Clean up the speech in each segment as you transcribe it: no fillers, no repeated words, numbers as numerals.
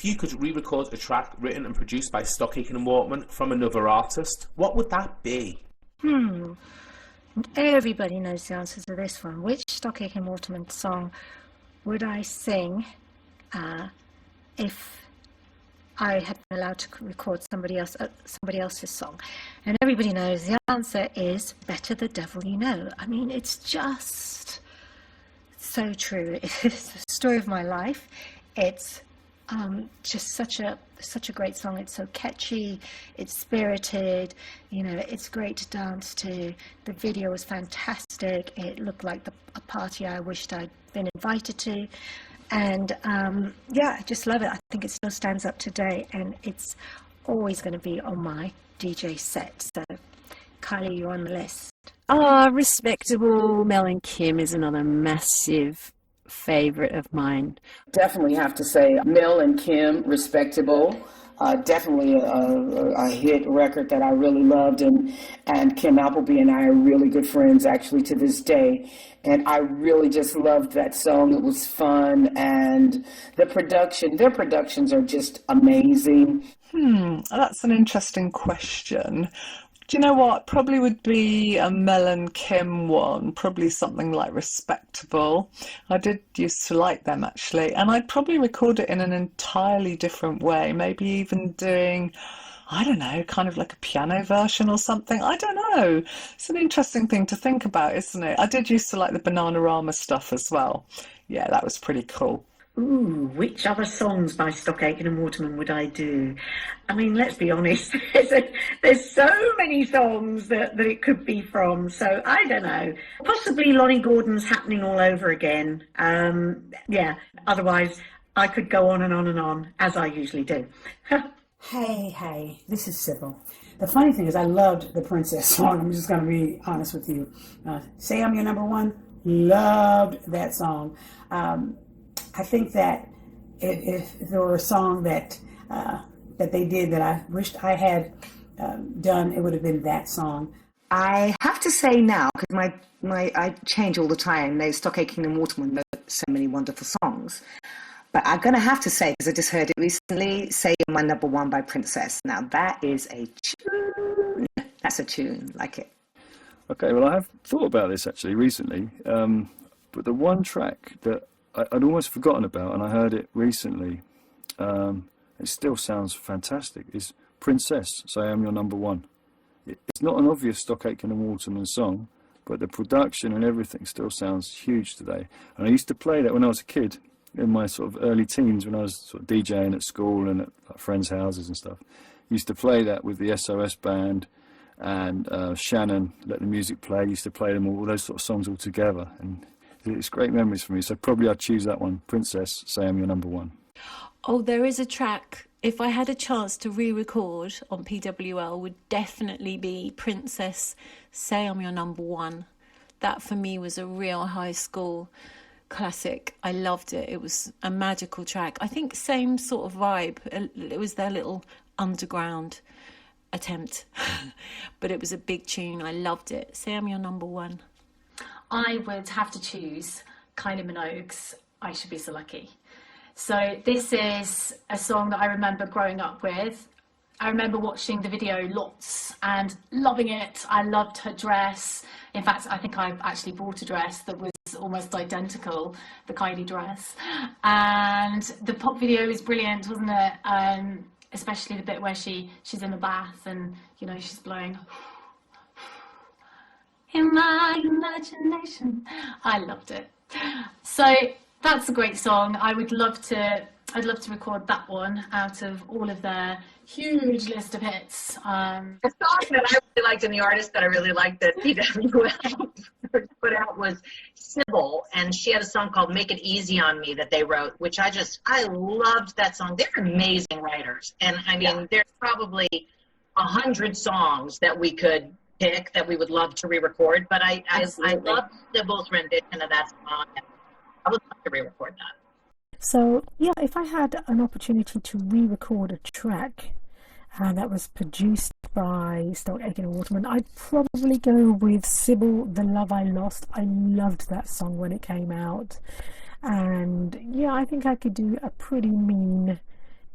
if you could re-record a track written and produced by Stock Aitken Waterman from another artist, what would that be? Everybody knows the answer to this one. Which Stock Aitken Waterman song would I sing if I had been allowed to record somebody else's song? And everybody knows the answer is Better the Devil You Know. I mean, it's just so true. It's the story of my life. It's just such a great song. It's so catchy, it's spirited, you know, it's great to dance to. The video was fantastic. It looked like a party I wished I'd been invited to. And yeah, I just love it. I think it still stands up today, and it's always going to be on my DJ set. So Kylie, you're on the list. Respectable Mel and Kim is another massive favorite of mine. Definitely have to say Mel and Kim, Respectable. Definitely a hit record that I really loved, and Kim Appleby and I are really good friends actually to this day, and I really just loved that song. It was fun, and their productions are just amazing. That's an interesting question. Do you know what? Probably would be a Mel and Kim one, probably something like Respectable. I did used to like them actually, and I'd probably record it in an entirely different way, maybe even doing, I don't know, kind of like a piano version or something. I don't know. It's an interesting thing to think about, isn't it? I did used to like the Bananarama stuff as well. Yeah, that was pretty cool. Ooh, which other songs by Stock Aitken and Waterman would I do? I mean, let's be honest, there's so many songs that it could be from, so I don't know. Possibly Lonnie Gordon's Happening All Over Again. Yeah, otherwise I could go on and on and on, as I usually do. Hey, this is Sybil. The funny thing is I loved the Princess song. I'm just going to be honest with you. Say I'm Your Number One, loved that song. I think that if there were a song that they did that I wished I had done, it would have been that song. I have to say now, because I change all the time. There's Stock Aitken and Waterman wrote so many wonderful songs. But I'm going to have to say, because I just heard it recently, Say You're My Number One by Princess. Now that is a tune. That's a tune, like it. Okay, well I have thought about this actually recently, but the one track that I'd almost forgotten about, and I heard it recently, it still sounds fantastic, is Princess, Say I'm Your Number One. It's not an obvious Stock Aitken and Waterman song, but the production and everything still sounds huge today. And I used to play that when I was a kid, in my sort of early teens, when I was sort of DJing at school and at friends' houses and stuff. I used to play that with the SOS band, and Shannon, Let the Music Play. I used to play them all those sort of songs all together, and it's great memories for me, so probably I'd choose that one, Princess, Say I'm Your Number One. Oh, there is a track, if I had a chance to re-record on PWL, would definitely be Princess, Say I'm Your Number One. That for me was a real high school classic. I loved it. It was a magical track. I think same sort of vibe. It was their little underground attempt, but it was a big tune. I loved it. Say I'm Your Number One. I would have to choose Kylie Minogue's I Should Be So Lucky. So this is a song that I remember growing up with. I remember watching the video lots and loving it. I loved her dress. In fact, I think I actually bought a dress that was almost identical, the Kylie dress. And the pop video is brilliant, wasn't it? Especially the bit where she's in the bath and, you know, she's blowing in my imagination. I loved it. So that's a great song. I'd love to record that one out of all of their huge list of hits. The song that I really liked and the artist that I really liked that PWL put out was Sybil, and she had a song called Make It Easy on Me that they wrote, which I loved that song. They're amazing writers, and I mean, there's probably 100 songs that we could pick that we would love to re-record, but I love Sybil's rendition of that song. I would love to re-record that. So yeah, if I had an opportunity to re-record a track that was produced by Stock Aitken Waterman, I'd probably go with Sybil, The Love I Lost. I loved that song when it came out, and yeah, I think I could do a pretty mean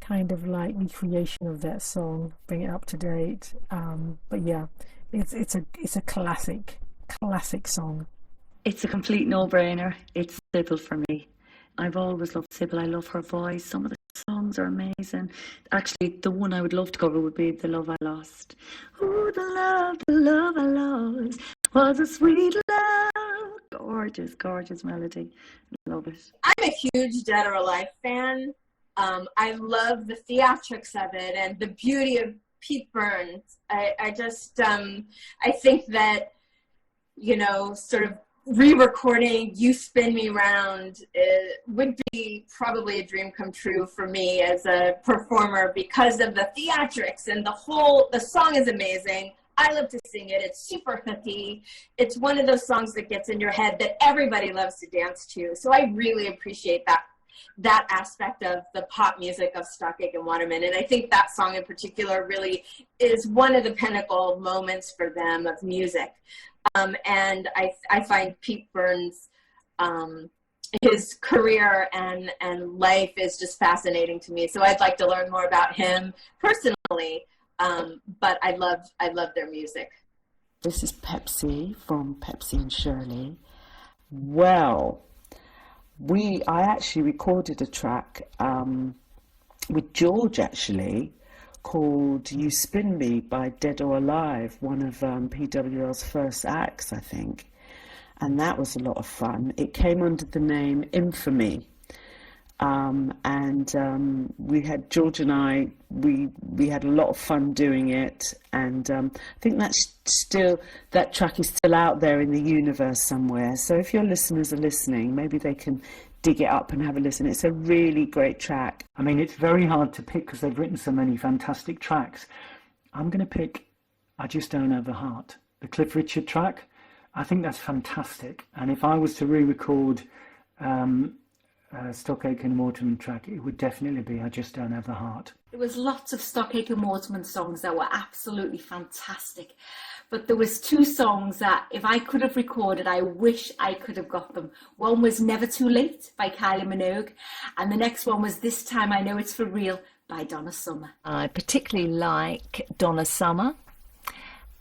kind of like recreation of that song, bring it up to date. But yeah, it's a classic song. It's a complete no-brainer. It's Sybil for me. I've always loved Sybil. I love her voice. Some of the songs are amazing. Actually, the one I would love to cover would be The Love I Lost. Oh, the love I lost was a sweet love. Gorgeous, gorgeous melody. Love it. I'm a huge Dead or Alive fan. I love the theatrics of it and the beauty of Pete Burns. I just, I think that, you know, sort of re-recording You Spin Me Round would be probably a dream come true for me as a performer because of the theatrics and the song is amazing. I love to sing it. It's super hooky. It's one of those songs that gets in your head that everybody loves to dance to. So I really appreciate that aspect of the pop music of Stock Aitken Waterman. And I think that song in particular really is one of the pinnacle moments for them of music. And I find Pete Burns, his career and life is just fascinating to me. So I'd like to learn more about him personally, but I love their music. This is Pepsi from Pepsi Shirlie. Well, I actually recorded a track with George actually, called You Spin Me by Dead or Alive, one of PWL's first acts, I think. And that was a lot of fun. It came under the name Infamy. We had, George and I, we had a lot of fun doing it. And I think that track is still out there in the universe somewhere. So if your listeners are listening, maybe they can dig it up and have a listen. It's a really great track. I mean, it's very hard to pick because they've written so many fantastic tracks. I'm going to pick I Just Don't Have the Heart, the Cliff Richard track. I think that's fantastic. And if I was to re-record Stock Aitken Waterman track, it would definitely be I Just Don't Have the Heart. There was lots of Stock Aitken Waterman songs that were absolutely fantastic. But there was two songs that if I could have recorded, I wish I could have got them. One was Never Too Late by Kylie Minogue. And the next one was This Time I Know It's For Real by Donna Summer. I particularly like Donna Summer.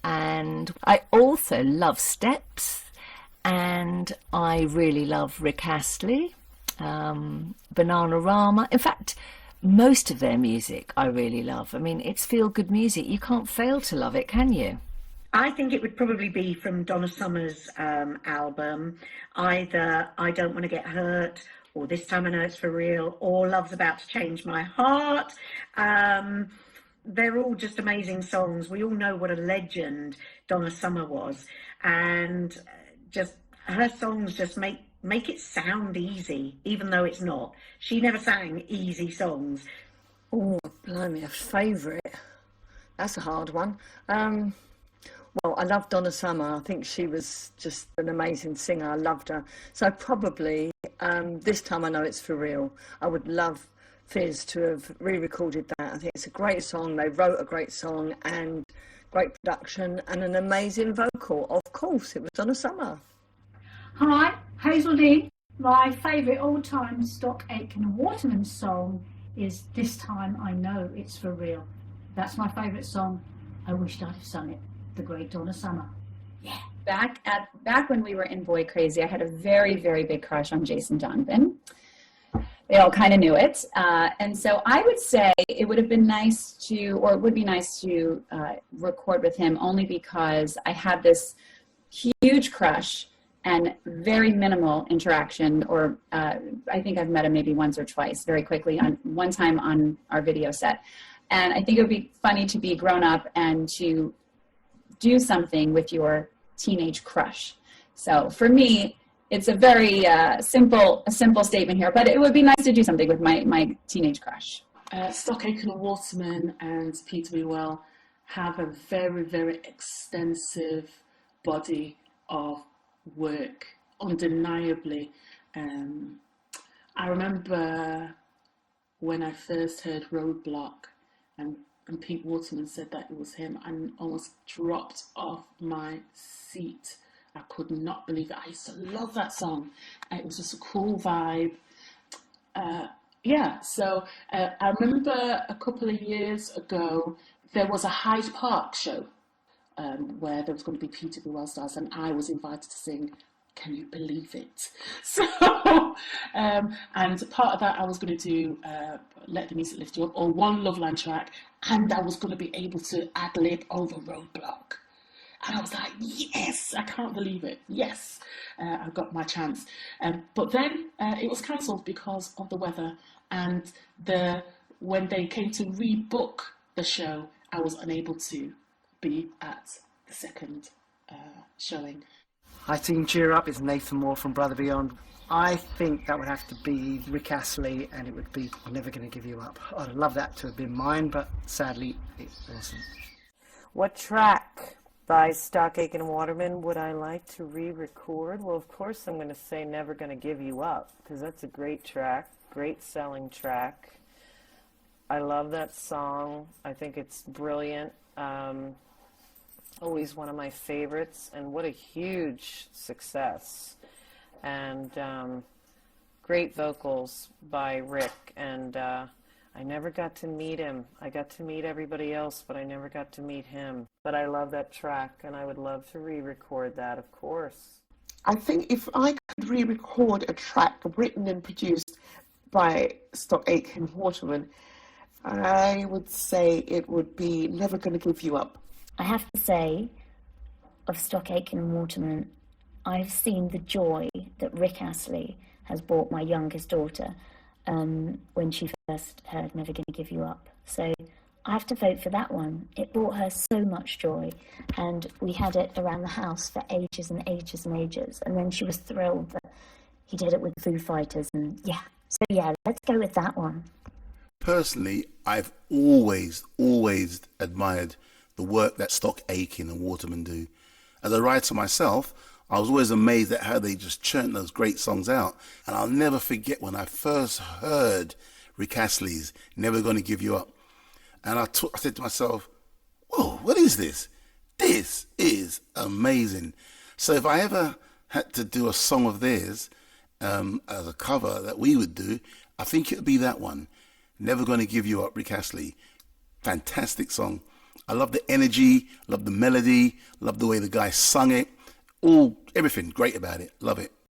And I also love Steps. And I really love Rick Astley, Bananarama. In fact, most of their music I really love. I mean, it's feel-good music. You can't fail to love it, can you? I think it would probably be from Donna Summer's album, either I Don't Want to Get Hurt, or This Time I Know It's For Real, or Love's About to Change My Heart. They're all just amazing songs. We all know what a legend Donna Summer was, and just her songs just make it sound easy, even though it's not. She never sang easy songs. Oh, blimey, a favourite. That's a hard one. Well, I love Donna Summer. I think she was just an amazing singer. I loved her. So probably This Time I Know It's For Real. I would love Fizz to have re-recorded that. I think it's a great song. They wrote a great song and great production and an amazing vocal. Of course, it was Donna Summer. Hi, Hazell Dean. My favourite all-time Stock Aitken Waterman song is This Time I Know It's For Real. That's my favourite song. I wished I'd have sung it. The great Donna Summer. Yeah. Back when we were in Boy Crazy, I had a very, very big crush on Jason Donovan. They all kind of knew it. And so I would say it would have been nice to, or it would be nice to record with him only because I had this huge crush and very minimal interaction, or I think I've met him maybe once or twice very quickly, on one time on our video set. And I think it would be funny to be grown up and to do something with your teenage crush. So for me, it's a very simple statement here, but it would be nice to do something with my teenage crush. Stock Aitken Waterman and PWL have a very, very extensive body of work, undeniably. I remember when I first heard Roadblock and Pete Waterman said that it was him, and almost dropped off my seat. I could not believe it. I used to love that song. It was just a cool vibe. Yeah, so I remember a couple of years ago, there was a Hyde Park show where there was going to be Peter B. Well stars, and I was invited to sing. Can you believe it? So, and part of that I was going to do Let the Music Lift You Up, or one Loveline track, and I was going to be able to ad-lib over Roadblock. And I was like, yes, I can't believe it. Yes, I got my chance. But then it was cancelled because of the weather, and when they came to rebook the show, I was unable to be at the second showing. Hi team, cheer up, it's Nathan Moore from Brother Beyond. I think that would have to be Rick Astley, and it would be I'm Never Gonna Give You Up. I'd love that to have been mine, but sadly it wasn't. What track by Stock Aitken Waterman would I like to re-record? Well, of course I'm going to say Never Gonna Give You Up, because that's a great track, great selling track. I love that song. I think it's brilliant. Always one of my favorites, and what a huge success. And great vocals by Rick, and I never got to meet him. I got to meet everybody else, but I never got to meet him. But I love that track, and I would love to re-record that, of course. I think if I could re-record a track written and produced by Stock Aitken Waterman, I would say it would be Never Gonna Give You Up. I have to say, of Stock Aitken Waterman, I've seen the joy that Rick Astley has brought my youngest daughter when she first heard Never Gonna Give You Up. So I have to vote for that one. It brought her so much joy, and we had it around the house for ages and ages and ages, and then she was thrilled that he did it with Foo Fighters, and yeah. So yeah, let's go with that one. Personally, I've always admired the work that Stock Aitken and Waterman do. As a writer myself, I was always amazed at how they just churn those great songs out. And I'll never forget when I first heard Rick Astley's Never Gonna Give You Up. And I said to myself, whoa, what is this? This is amazing. So if I ever had to do a song of theirs as a cover that we would do, I think it would be that one. Never Gonna Give You Up, Rick Astley. Fantastic song. I love the energy, love the melody, love the way the guy sung it. Everything great about it. Love it.